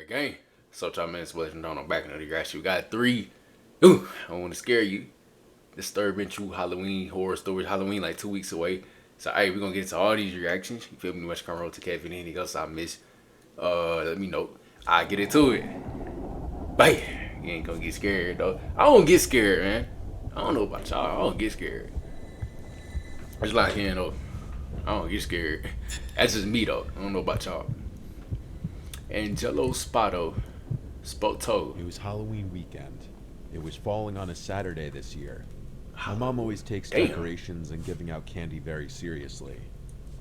Alright, gang. So, y'all man, it's Legend Dawn. I'm back in the grass. We got 3. Ooh, I don't want to scare you. Disturbing true Halloween horror stories. Halloween like 2 weeks away. So, hey, we're gonna get into all these reactions. You feel me? Much come roll to Kevin. Anything else I miss? Let me know. I get into it. Bam. You ain't gonna get scared though. I don't get scared, man. I don't know about y'all. I don't get scared. It's like you know. I don't get scared. That's just me though. I don't know about y'all. Angelo Spoto. It was Halloween weekend. It was falling on a Saturday this year. My mom always takes decorations and giving out candy very seriously.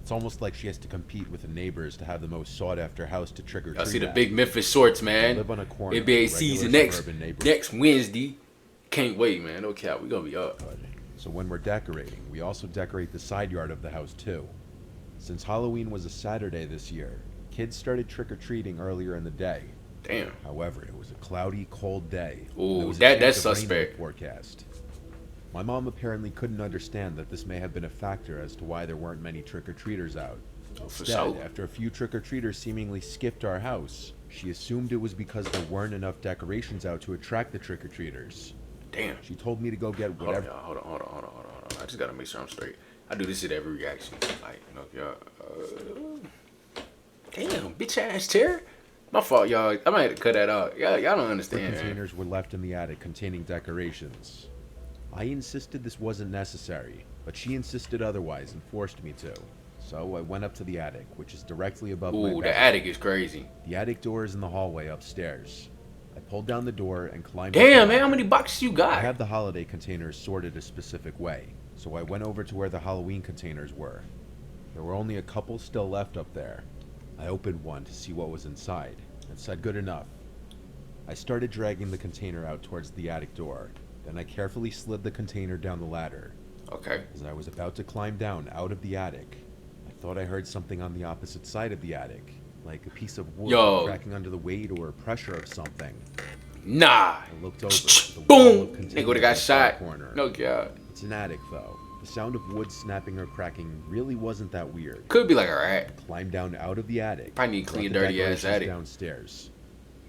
It's almost like she has to compete with the neighbors to have the most sought-after house to trick or treat. I see the big Memphis shorts, man. Live on a corner. NBA season next Wednesday. Can't wait, man. No cap, we gonna be up. So when we're decorating, we also decorate the side yard of the house too. Since Halloween was a Saturday this year, kids started trick-or-treating earlier in the day. Damn. However, it was a cloudy, cold day. Ooh, that's suspect. Forecast. My mom apparently couldn't understand that this may have been a factor as to why there weren't many trick-or-treaters out. Instead, after a few trick-or-treaters seemingly skipped our house, she assumed it was because there weren't enough decorations out to attract the trick-or-treaters. Damn. She told me to go get whatever. Hold on. I just gotta make sure I'm straight. I do this shit every reaction. Like, you know, damn, bitch ass chair. My fault, y'all. I might have to cut that out. Y'all don't understand. The containers were left in the attic containing decorations. I insisted this wasn't necessary, but she insisted otherwise and forced me to. So I went up to the attic, which is directly above my bed. Ooh, the attic is crazy. The attic door is in the hallway upstairs. I pulled down the door and climbed. Damn, man, how many boxes you got? I have the holiday containers sorted a specific way, so I went over to where the Halloween containers were. There were only a couple still left up there. I opened one to see what was inside and said good enough. I started dragging the container out towards the attic door. Then I carefully slid the container down the ladder. Okay. As I was about to climb down out of the attic, I thought I heard something on the opposite side of the attic, like a piece of wood cracking under the weight or pressure of something. Nah. I looked over. The Boom. Nigga would've got shot. Corner. No god. It's an attic though. The sound of wood snapping or cracking really wasn't that weird. Could be like a rat. I climbed down out of the attic. Probably need to clean dirty ass attic. Downstairs.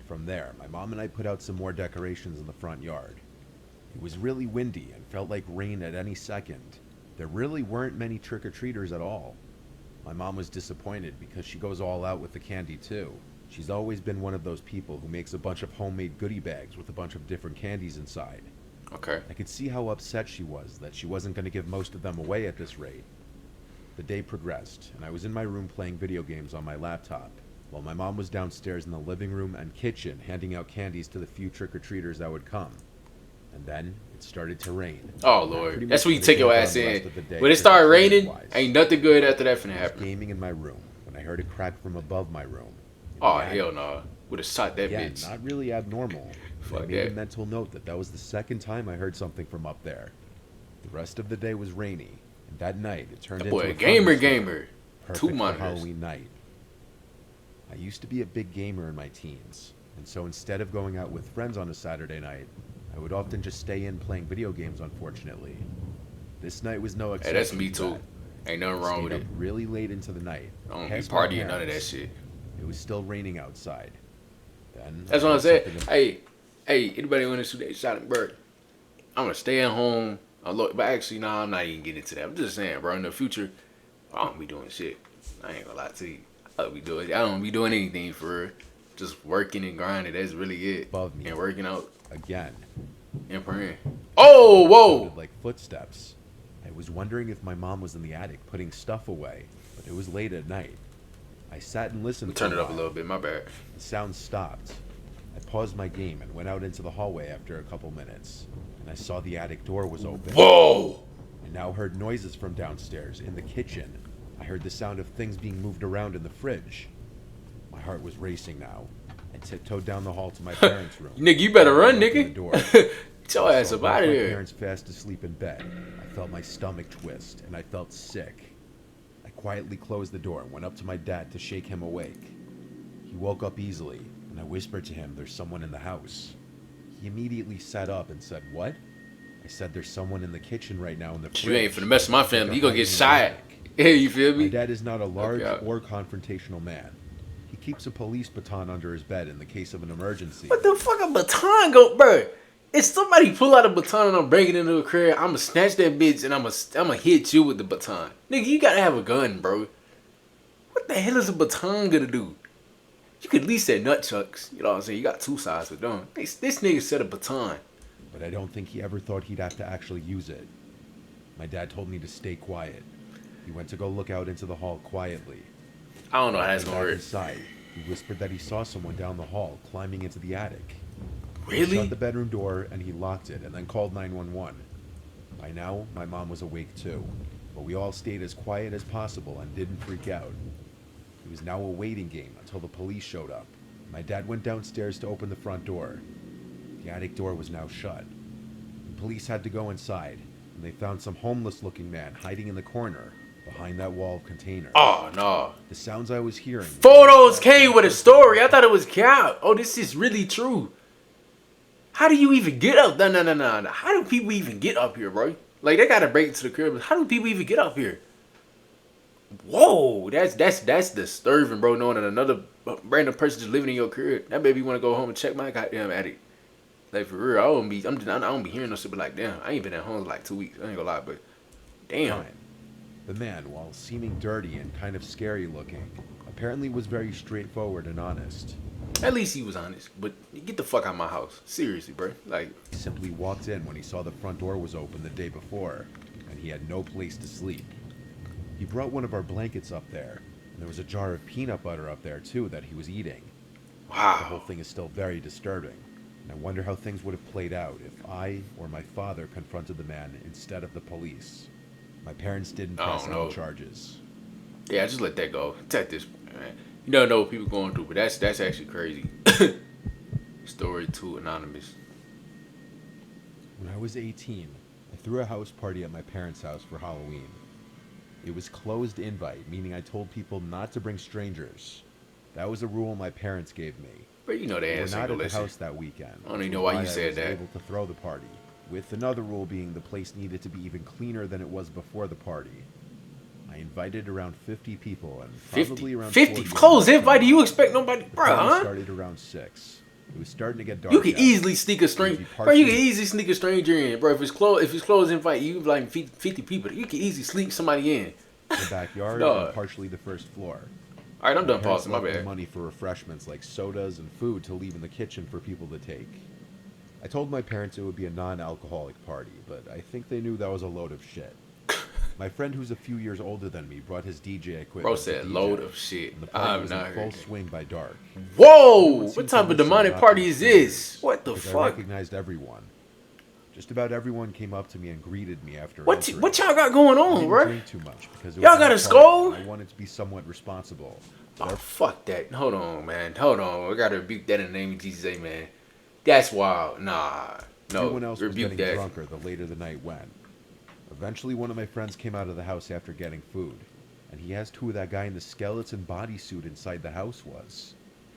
From there, my mom and I put out some more decorations in the front yard. It was really windy and felt like rain at any second. There really weren't many trick-or-treaters at all. My mom was disappointed because she goes all out with the candy too. She's always been one of those people who makes a bunch of homemade goodie bags with a bunch of different candies inside. Okay. I could see how upset she was that she wasn't going to give most of them away at this rate. The day progressed, and I was in my room playing video games on my laptop, while my mom was downstairs in the living room and kitchen handing out candies to the few trick-or-treaters that would come. And then it started to rain. Oh Lord, that's where you take your ass in. When it started raining, ain't nothing good after that finna happen. I was gaming in my room when I heard a crack from above my room. Oh hell no, would have shot that yeah, bitch. Not really abnormal. Fuck I made a mental note that was the second time I heard something from up there. The rest of the day was rainy, and that night it turned into a gamer. Perfect 2 for monitors. Halloween night. I used to be a big gamer in my teens, and so instead of going out with friends on a Saturday night, I would often just stay in playing video games, unfortunately. This night was no exception. Hey, that's me too. Ain't nothing wrong with it. Really late into the night. I don't be partying none of that shit. It was still raining outside. Then that's what I said. Hey, anybody want to shoot that shot at bird? I'm gonna stay at home. But actually, nah, I'm not even getting into that. I'm just saying, bro. In the future, I don't be doing shit. I ain't gonna lie to you. I don't be doing anything for real. Just working and grinding. That's really it. Above me. And working out. Again. And praying. Oh, whoa! Like footsteps. I was wondering if my mom was in the attic putting stuff away, but it was late at night. I sat and listened. Turn it up a little bit. My bad. The sound stopped. I paused my game and went out into the hallway after a couple minutes, and I saw the attic door was open. Whoa! I now heard noises from downstairs in the kitchen. I heard the sound of things being moved around in the fridge. My heart was racing now. I tiptoed down the hall to my parents' room. Nigga, you better run, nigga. Get your ass up out of here. My parents fast asleep in bed. I felt my stomach twist, and I felt sick. I quietly closed the door and went up to my dad to shake him awake. He woke up easily, and I whispered to him, "There's someone in the house." He immediately sat up and said, "What?" I said, "There's someone in the kitchen right now in the fridge." You ain't finna mess with my family. You gonna get shot. Yeah, you feel me? My dad is not a large or confrontational man. He keeps a police baton under his bed in the case of an emergency. What the fuck a baton go, bro? If somebody pull out a baton and I'm breaking into a crib, I'ma snatch that bitch and I'ma hit you with the baton. Nigga, you gotta have a gun, bro. What the hell is a baton gonna do? You could at least say nunchucks. You know what I'm saying? You got two sides with them. This nigga said a baton. But I don't think he ever thought he'd have to actually use it. My dad told me to stay quiet. He went to go look out into the hall quietly. I don't know how that's Back gonna work. inside, he whispered that he saw someone down the hall climbing into the attic. He Really? shut the bedroom door and he locked it and then called 911. By now, my mom was awake too, but we all stayed as quiet as possible and didn't freak out. It was now a waiting game until the police showed up. My dad went downstairs to open the front door. The attic door was now shut. The police had to go inside, and they found some homeless-looking man hiding in the corner behind that wall of containers. Oh no. The sounds I was hearing... Photos came with a story. I thought it was cap. Oh, this is really true. How do you even get up? No. How do people even get up here, bro? Like, they gotta break into the crib. How do people even get up here? Whoa, that's disturbing, bro. Knowing that another random person just living in your crib, that made me want to go home and check my goddamn attic. Like, for real, I don't be hearing no shit, but like, damn, I ain't been at home in like 2 weeks. I ain't gonna lie, but damn. Fine. The man, while seeming dirty and kind of scary looking, apparently was very straightforward and honest. At least he was honest. But get the fuck out of my house, seriously, bro. Like, He simply walked in when he saw the front door was open the day before, and he had no place to sleep. He brought one of our blankets up there, and there was a jar of peanut butter up there too that he was eating. The whole wow. thing is still very disturbing, and I wonder how things would have played out if I or my father confronted the man instead of the police. My parents didn't I press don't any know. charges. Yeah, just let that go. Take this, man. You don't know what people going through, but that's actually crazy. Story 2, anonymous. When I was 18, I threw a house party at my parents' house for Halloween. It was closed invite, meaning I told people not to bring strangers. That was a rule my parents gave me. But you know We they were ass not ain't at gonna the listen. house that weekend. I don't even which know was why you I said was that. able to throw the party, with another rule being the place needed to be even cleaner than it was before the party. I invited around 50 people and probably 50, around 50 40 close ended up invite. Do you showing up. expect nobody, The bro? party Huh? started around 6. It was starting to get dark. You can out. easily sneak a It stranger, would be bro. You can partially- easily sneak a stranger in, bro. If it's closed invite, you like 50 people. You can easily sneak somebody in. the backyard Dog. and partially the first floor. All right, I'm done Parents pausing. My left me bad. money for refreshments like sodas and food to leave in the kitchen for people to take. I told my parents it would be a non-alcoholic party, but I think they knew that was a load of shit. My friend, who's a few years older than me, brought his DJ equipment. Bro to said DJ, load of shit. and the I party have was not in full heard that. swing by dark. Whoa! Everyone What seemed type to of listen demonic not party to is strangers, this? What the because I fuck? recognized everyone. Just about everyone came up to me and greeted me after What entering. y'all got going I on, didn't bro? drink too much because it Y'all was got my a party, skull? and I wanted to be somewhat responsible. Oh, fuck that. Hold on, man. Hold on. We gotta rebuke that in the name of Jesus, amen. That's wild. Nah. No. Everyone else was Rebuke getting that. drunker the later the night went. Eventually, one of my friends came out of the house after getting food, and he asked who that guy in the skeleton bodysuit inside the house was.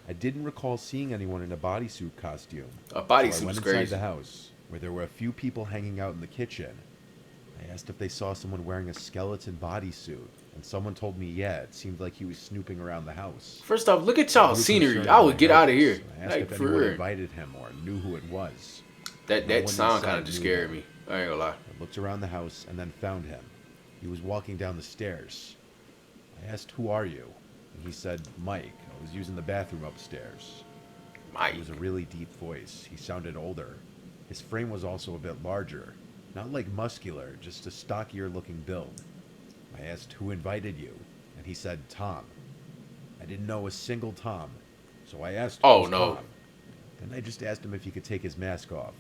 I didn't recall seeing anyone in a bodysuit costume. A So I bodysuit went is inside crazy. the house, where there were a few people hanging out in the kitchen. I asked if they saw someone wearing a skeleton bodysuit, and someone told me yeah, it seemed like he was snooping around the house. First off, look at I y'all grew scenery. concerned I when would get heard out of this, here. and I asked Like, if for anyone real. invited him or knew who it was. That No one sound inside kind of just knew scared him. me. I ain't gonna lie. I looked around the house and then found him. He was walking down the stairs. I asked, "Who are you?" And he said, "Mike. I was using the bathroom upstairs." Mike. It was a really deep voice. He sounded older. His frame was also a bit larger. Not like muscular, just a stockier looking build. I asked, "Who invited you?" And he said, "Tom." I didn't know a single Tom, so I asked, Oh, "Who's no. Tom?" Then I just asked him if he could take his mask off.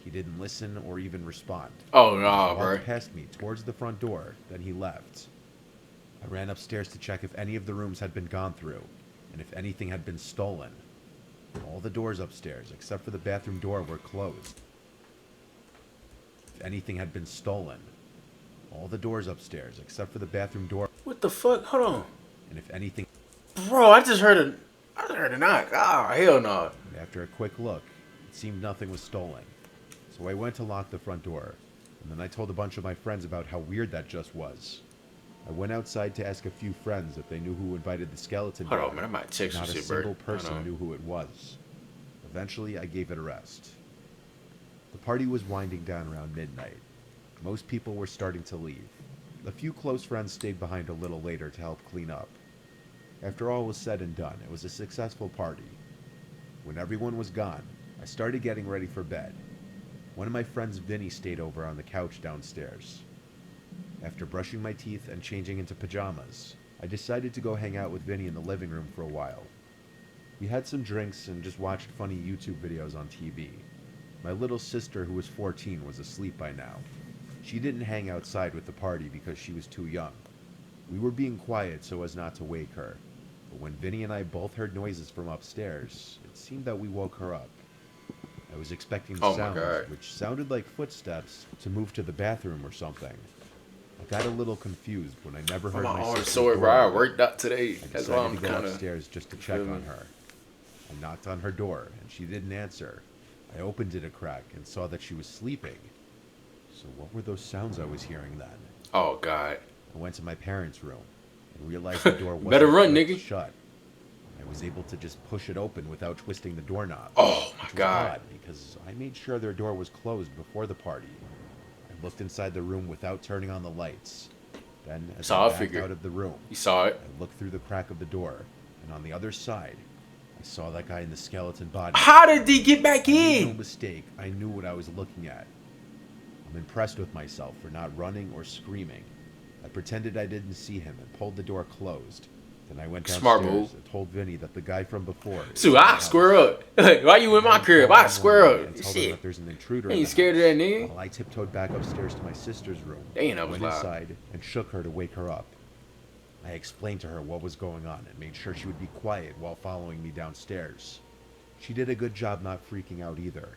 He didn't listen or even respond. Oh, He nah, walked bro. past me towards the front door, then he left. I ran upstairs to check if any of the rooms had been gone through, and if anything had been stolen. All the doors upstairs, except for the bathroom door, were closed. If anything had been stolen. All the doors upstairs, except for the bathroom door, What the fuck? Hold on. and if anything... Bro, I just heard a knock. Ah, hell no. After a quick look, it seemed nothing was stolen. So I went to lock the front door, and then I told a bunch of my friends about how weird that just was. I went outside to ask a few friends if they knew who invited the skeleton Hold down. on, man. I might check some Not a shit, single bro. Hold person on. knew who it was. Eventually, I gave it a rest. The party was winding down around midnight. Most people were starting to leave. A few close friends stayed behind a little later to help clean up. After all was said and done, it was a successful party. When everyone was gone, I started getting ready for bed. One of my friends, Vinny, stayed over on the couch downstairs. After brushing my teeth and changing into pajamas, I decided to go hang out with Vinny in the living room for a while. We had some drinks and just watched funny YouTube videos on TV. My little sister, who was 14, was asleep by now. She didn't hang outside with the party because she was too young. We were being quiet so as not to wake her, but when Vinny and I both heard noises from upstairs, it seemed that we woke her up. I was expecting the Oh my sounds, God. which sounded like footsteps, to move to the bathroom or something. I got a little confused when I never heard My my arm's sister's sore, door bro. I open. worked out today. I That's why decided I'm to go kind of. upstairs just to check feel me? on her. I knocked on her door, and she didn't answer. I opened it a crack and saw that she was sleeping. So what were those sounds I was hearing then? Oh God. I went to my parents' room and realized the door wasn't Better run, clicked nigga. shut. I was able to just push it open without twisting the doorknob. Oh my Which was God. odd because I made sure their door was closed before the party. I looked inside the room without turning on the lights. Then, as Saw I a backed figure. out of the room, You saw it. I looked through the crack of the door, and on the other side, I saw that guy in the skeleton body. How did he get back I made no in? mistake, I knew what I was looking at. I'm impressed with myself for not running or screaming. I pretended I didn't see him and pulled the door closed. Then I went downstairs Smart move. and told Vinny that the guy from before. is So in the I house. square up. Why you in my I crib? called I square 911 up. and tell them Shit. that there's an intruder You in ain't the scared of house. that nigga? While I tiptoed back upstairs to my sister's room, Dang, that was went loud. inside and shook her to wake her up. I explained to her what was going on and made sure she would be quiet while following me downstairs. She did a good job not freaking out either.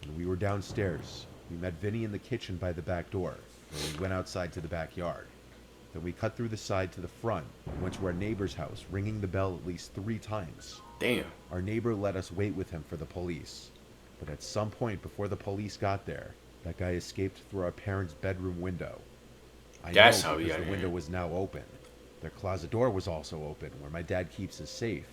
When we were downstairs, we met Vinny in the kitchen by the back door, where we went outside to the backyard. Then we cut through the side to the front and went to our neighbor's house, ringing the bell at least 3 times. Damn. Our neighbor let us wait with him for the police. But at some point before the police got there, that guy escaped through our parents' bedroom window. I That's know how he because got the in. window was now open. Their closet door was also open, where my dad keeps his safe.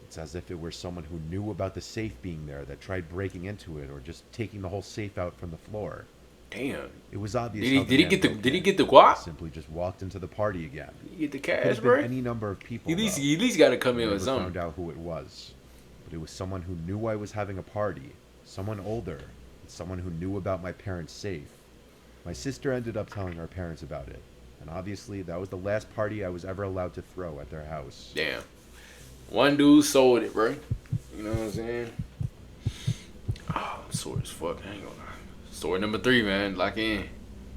It's as if it were someone who knew about the safe being there that tried breaking into it or just taking the whole safe out from the floor. Damn. It was obvious. Did he how the did he man get the broke did he in. get the He guap? simply just walked into the party again. Did he get the Could cash, have been bro? any number of people. At least though. got to come I in never with found something. out who it was, but it was someone who knew I was having a party, someone older, and someone who knew about my parents' safe. My sister ended up telling our parents about it, and obviously that was the last party I was ever allowed to throw at their house. Damn. One dude sold it, bro. You know what I'm saying? Oh, I'm sore as fuck. I ain't gonna lie. Story number 3, man. Lock in.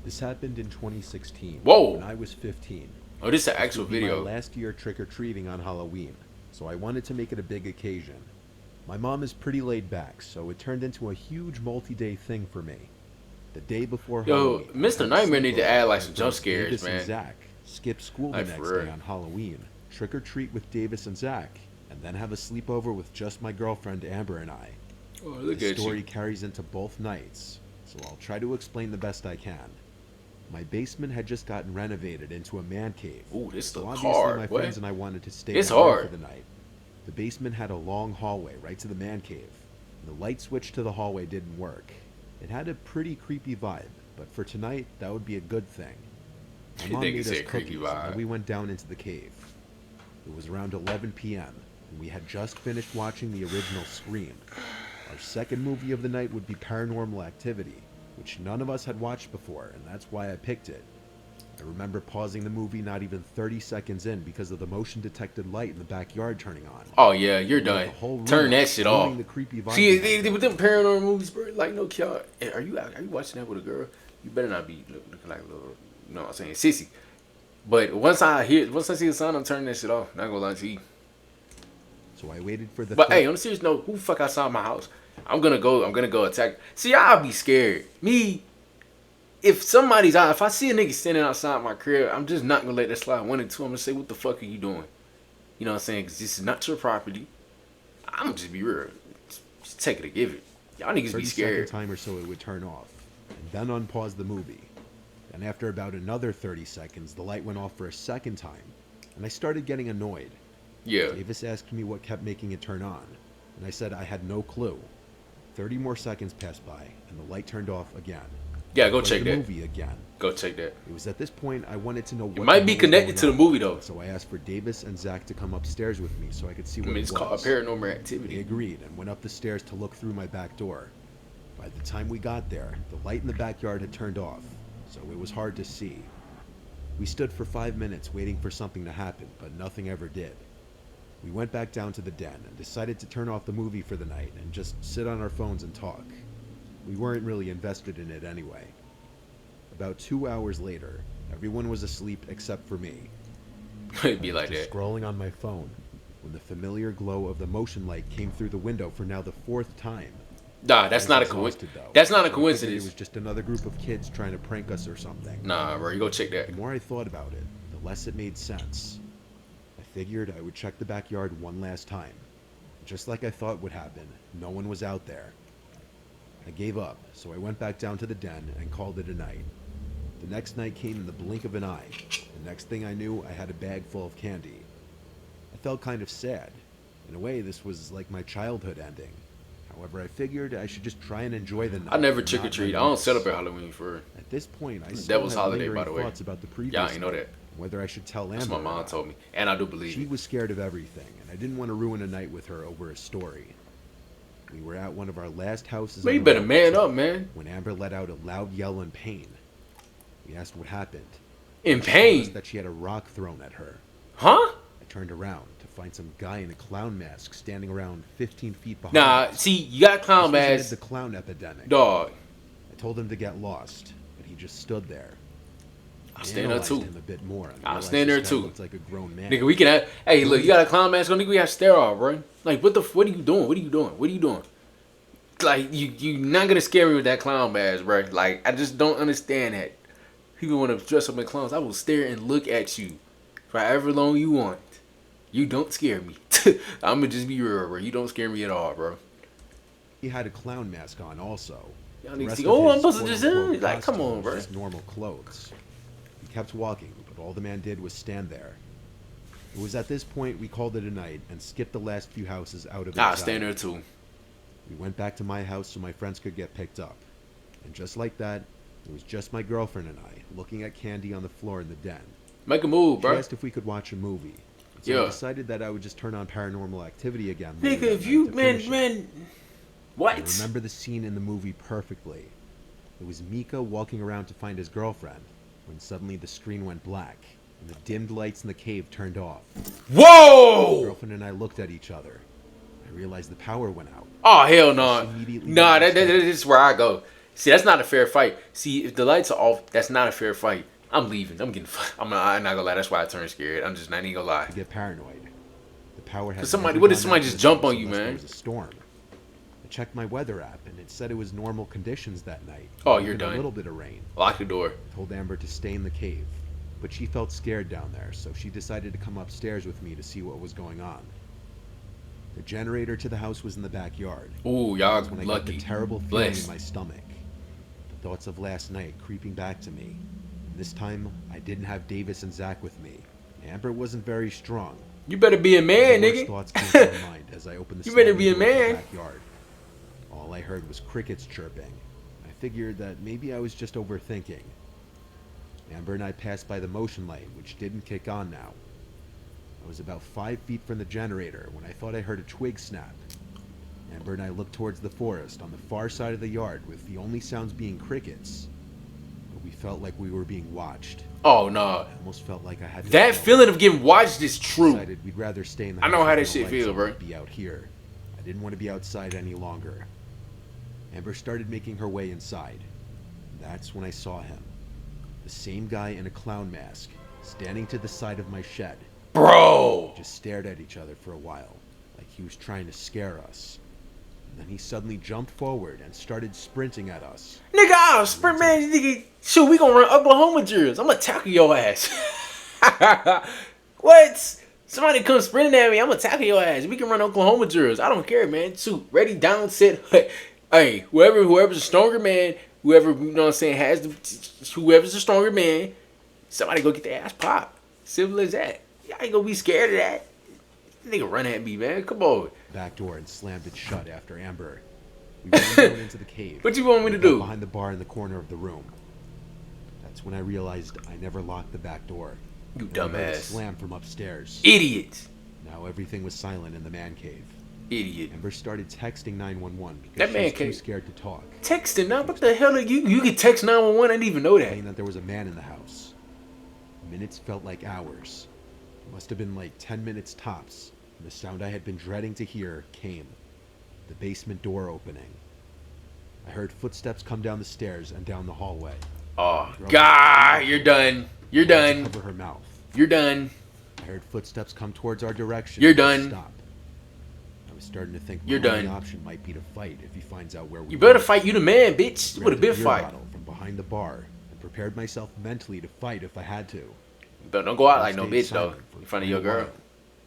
This happened in 2016. Whoa. When I was 15. Oh, this is an This actual would be video. my last year trick-or-treating on Halloween, so I wanted to make it a big occasion. My mom is pretty laid back, so it turned into a huge multi-day thing for me. The day before Yo, Halloween, Mr. I had a Nightmare need to sleepover add, like, with some my jump friends scares, Davis man. and Zach. Skip school the Like, next for day real. on Halloween, trick-or-treat with Davis and Zach, and then have a sleepover with just my girlfriend Amber and I. Oh, look The at story you. carries into both nights, so I'll try to explain the best I can. My basement had just gotten renovated into a man cave. Ooh, this So look obviously hard. my What? friends and I wanted to stay It's down there hard. for the night. The basement had a long hallway right to the man cave. The light switch to the hallway didn't work. It had a pretty creepy vibe, but for tonight, that would be a good thing. My mom Nigga made us said creepy cookies, and vibe. then we went down into the cave. It was around 11 p.m., and we had just finished watching the original Scream. Our second movie of the night would be Paranormal Activity, which none of us had watched before, and that's why I picked it. I remember pausing the movie not even 30 seconds in because of the motion detected light in the backyard turning on. Oh, yeah, you're It lit done. the whole room Turn up, that shit off. ruining the creepy vibe See, behind it. with them paranormal movies, bro, like, no kill. Are you watching that with a girl? You better not be looking like a little, you know what I'm saying, sissy. But once I see the sound, I'm turning that shit off. Not gonna lie to you. So I waited for the But third- hey, on a serious note, who the fuck outside my house? I'm gonna go attack. See, I'll be scared. Me, if somebody's out, if I see a nigga standing outside my crib, I'm just not gonna let that slide. 1 and 2, I'm gonna say, what the fuck are you doing? You know what I'm saying? Because this is not your property. I'm gonna just be real. Just take it or give it. Y'all niggas be 30-second scared. timer so it would turn off, and then unpause the movie. And after about another 30 seconds, the light went off for a second time, and I started getting annoyed. Yeah. Davis asked me what kept making it turn on, and I said I had no clue. 30 more seconds passed by, and the light turned off again. Yeah, go Played check the that. movie again. Go check that. It was at this point I wanted to know what It might the be hell was connected to the going movie on, though. so I asked for Davis and Zach to come upstairs with me so I could see I what mean, it it's was. called paranormal They activity. agreed and went up the stairs to look through my back door. By the time we got there, the light in the backyard had turned off, so it was hard to see. We stood for 5 minutes waiting for something to happen, but nothing ever did. We went back down to the den and decided to turn off the movie for the night and just sit on our phones and talk. We weren't really invested in it anyway. About 2 hours later, everyone was asleep except for me. It'd be I was like just that. scrolling on my phone when the familiar glow of the motion light came through the window for now the 4th time. Nah, that's I was not a exhausted, coincidence. though. That's not a I figured It coincidence. was just another group of kids trying to prank us or something. Nah, bro, you go check The that. more I thought about it, the less it made sense. I figured I would check the backyard one last time. Just like I thought would happen, no one was out there. I gave up, so I went back down to the den and called it a night. The next night came in the blink of an eye. The next thing I knew, I had a bag full of candy. I felt kind of sad. In a way, this was like my childhood ending. However, I figured I should just try and enjoy the night. I never and trick or not treat. I reminisce. don't celebrate Halloween for. At this point, I It's still Devil's had holiday, lingering by the way. thoughts about the previous Y'all ain't know night, that. whether I should tell Amber. That's what my or mom not. told me, and I do believe She it. was scared of everything, and I didn't want to ruin a night with her over a story. We were at one of our last houses. Man, on you the better road man up, man. when Amber let out a loud yell in pain. We asked what happened. In She told us pain, that she had a rock thrown at her. huh? I turned around to find some guy in a clown mask standing around 15 feet behind Nah, us. see, you got This clown was amid masks, the clown epidemic. dog. I told him to get lost, but he just stood there. I'm I staying there analyzed too. him a bit more and I'm realized staying this there guy too. looked like a grown man. Nigga, we can have. Hey, look, you got a clown mask on, nigga. We have stare off, bro. Like, what are you doing? What are you doing? What are you doing? Like, you not gonna scare me with that clown mask, bro. Like, I just don't understand that. People want to dress up in clowns. I will stare and look at you for however long you want. You don't scare me. I'm gonna just be real, bro. You don't scare me at all, bro. He had a clown mask on also. Y'all The need to rest see. of Oh, I'm his supposed to just quote-unquote like, come costume on, was bro. just normal clothes. He kept walking, but all the man did was stand there. It was at this point we called it a night and skipped the last few houses out of Nah, exile. stand there too. We went back to my house so my friends could get picked up. And just like that, it was just my girlfriend and I looking at candy on the floor in the den. Make a move, She bro. asked if we could watch a movie. So Yeah. I decided that I would just turn on Paranormal Activity again. Nigga, later that if night you to finish it. man, I what? remember the scene in the movie perfectly. It was Mika walking around to find his girlfriend when suddenly the screen went black and the dimmed lights in the cave turned off. My Whoa! girlfriend and I looked at each other. I realized the power went out. Oh hell no! She immediately Nah, went that upstairs. is where I go. See, that's not a fair fight. See, if the lights are off, that's not a fair fight. I'm leaving. I'm getting. I'm not gonna lie. That's why I turned scared. I'm just not even gonna lie. To get paranoid. The power had. 'Cause somebody- never what if gone somebody out just this jump house on you, unless man? There was a storm. I checked my weather app and it said it was normal conditions that night. Oh, you're Even done. A little bit of rain. Lock the door. Told Amber to stay in the cave, but she felt scared down there, so she decided to come upstairs with me to see what was going on. The generator to the house was in the backyard. Ooh, y'all That's when I got lucky. the terrible feeling Blessed. in my stomach. The thoughts of last night creeping back to me. And this time, I didn't have Davis and Zach with me. Amber wasn't very strong. You better be a man, The worst nigga. thoughts came to my mind as I opened the You better sliding be a door to the man. backyard. All I heard was crickets chirping. I figured that maybe I was just overthinking. Amber and I passed by the motion light, which didn't kick on now. I was about 5 feet from the generator when I thought I heard a twig snap. Amber and I looked towards the forest on the far side of the yard with the only sounds being crickets. But we felt like we were being watched. Oh no. I almost felt like I had to That go. feeling of getting watched is We true. decided we'd rather stay in the I know house how with that no shit lights feel, on bro. than be out here. I didn't want to be outside any longer. Amber started making her way inside. That's when I saw him. The same guy in a clown mask, standing to the side of my shed. Bro. Just stared at each other for a while, like he was trying to scare us. And then he suddenly jumped forward and started sprinting at us. Nigga, I'll sprint, man. Nigga, shoot, we gonna run Oklahoma drills. I'm gonna tackle your ass. What? Somebody come sprinting at me, I'm gonna tackle your ass. We can run Oklahoma drills. I don't care, man. Shoot, ready, down, set. Hey, whoever's a stronger man, whoever, you know what I'm saying, has whoever's the stronger man, somebody go get their ass popped. Simple as that. Y'all ain't gonna be scared of that. Nigga run at me, man. Come on. Back door and slammed it shut after Amber. We ran down into the cave. What you want me to We got do? behind the bar in the corner of the room. That's when I realized I never locked the back door. You And I heard a dumbass. slam from upstairs. Idiot. Now everything was silent in the man cave. Idiot. Amber started texting 911 because That she man was too came- scared to talk, Texting now? What the hell are you? You can text 911. I didn't even know that. saying that there was a man in the house. Minutes felt like hours. It must have been like 10 minutes tops. And the sound I had been dreading to hear came. The basement door opening. I heard footsteps come down the stairs and down the hallway. Oh, God. You're done. You're I had to done. cover her mouth. You're done. I heard footsteps come towards our direction. You're and done. Stop. I was starting to think You're my only done. option might be to fight if he finds out where we You better were. fight. You the man, bitch. You would have Grabbed been a beer fight. bottle from behind the bar and prepared myself mentally to fight if I had to. But don't go out I like no stayed bitch, though. silent for In front of quite your a girl. while.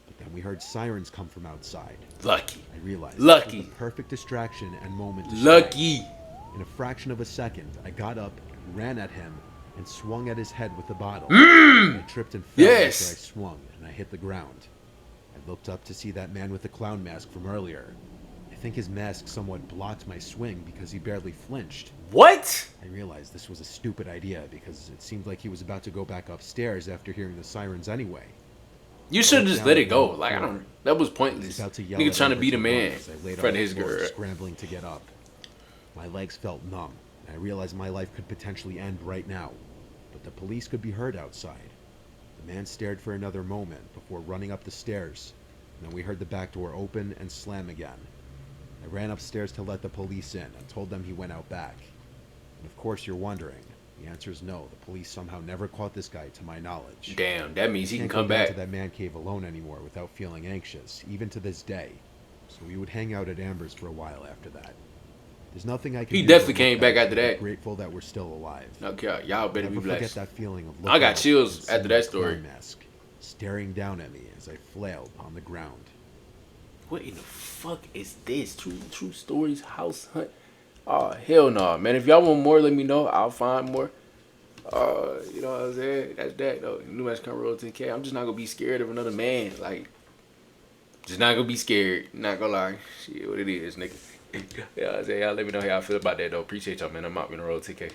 But then we heard sirens come from outside. Lucky. I realized Lucky. it was the perfect distraction and moment to Lucky. strike. In a fraction of a second, I got up, ran at him, and swung at his head with the bottle. I tripped and fell Yes. after I swung, and I hit the ground. I looked up to see that man with the clown mask from earlier. I think his mask somewhat blocked my swing because he barely flinched. What? I realized this was a stupid idea because it seemed like he was about to go back upstairs after hearing the sirens anyway. You should have just let it go. Down Like, I the don't. That was pointless. About to yell Nigga at trying to Amber be the run man as I in laid front of on the his floor, girl. scrambling to get up. My legs felt numb, and I realized my life could potentially end right now. But the police could be heard outside. The man stared for another moment before running up the stairs, and then we heard the back door open and slam again. I ran upstairs to let the police in and told them he went out back. And of course you're wondering. The answer is no. The police somehow never caught this guy to my knowledge. Damn, that means he can Can't come go down back. to that man cave alone anymore without feeling anxious, even to this day. So we would hang out at Amber's for a while after that. There's nothing I can He do definitely but look came back after and be that. Grateful that we're still alive. Okay, y'all better be Never forget blessed. that feeling of I got looking up chills and seeing after that the story. clown mask staring down at me as I flailed on the ground. What in the fuck is this? True stories, house hunt. Oh hell no, man. If y'all want more, let me know. I'll find more. You know what I'm saying? That's that though. New match come roll 10K. I'm just not gonna be scared of another man. Like, just not gonna be scared. Not gonna lie. Shit, what it is, nigga. Yeah, you know what I'm saying? Y'all let me know how y'all feel about that though. Appreciate y'all, man. I'm out. Gonna roll 10K.